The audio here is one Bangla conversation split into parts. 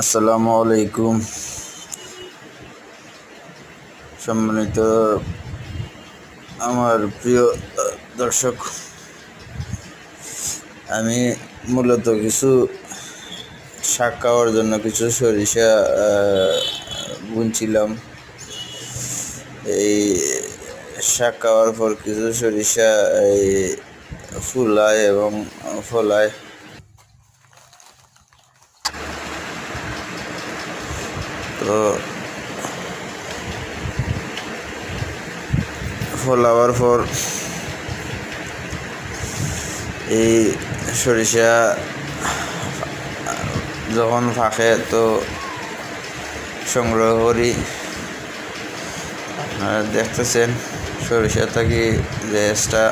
আসসালামু আলাইকুম। সম্মানিত আমার প্রিয় দর্শক, আমি মূলত কিছু শাক খাওয়ার জন্য কিছু সরিষা বুনছিলাম। এই শাক খাওয়ার পর কিছু সরিষা ফুলায় এবং ফলায়। তো ফলাবার পর এই সরিষা যখন ফাঁকে তো সংগ্রহ করি। আপনারা দেখতেছেন সরিষা থাকি রেসটা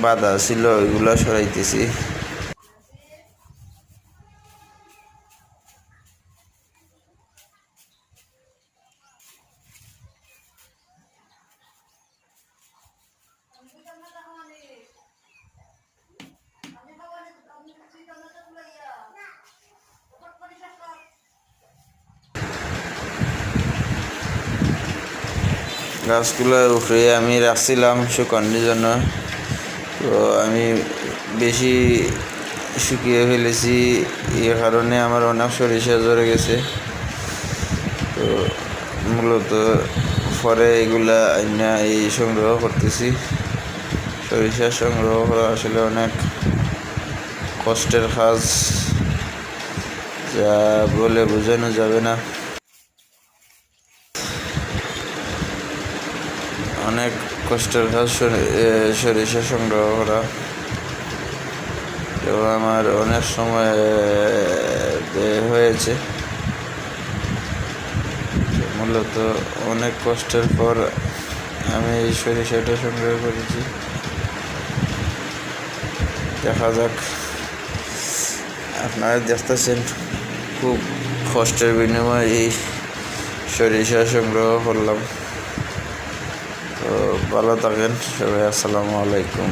বাঁধা ছিল, ওইগুলো সরাইতেছি। গাছগুলোর উপরে আমি রাখছিলাম শুকানোর জন্য, তো আমি বেশি শুকিয়ে ফেলেছি, এই কারণে আমার অনেক সরিষা ঝরে গেছে। তো মূলত পরে এগুলা আইনা এই সংগ্রহ করতেছি। সরিষা সংগ্রহ করা আসলে অনেক কষ্টের কাজ, যা বলে বোঝানো যাবে না। অনেক কষ্টের কাজ সরিষা সংগ্রহ করা, এবং আমার অনেক সময় ব্যয় হয়েছে। মূলত অনেক কষ্টের পর আমি এই সরিষাটা সংগ্রহ করেছি। দেখা যাক, আপনারা দেখতেছেন খুব কষ্টের বিনিময়ে এই সরিষা সংগ্রহ করলাম। তো ভালো থাকেন সবাই, আসসালামু আলাইকুম।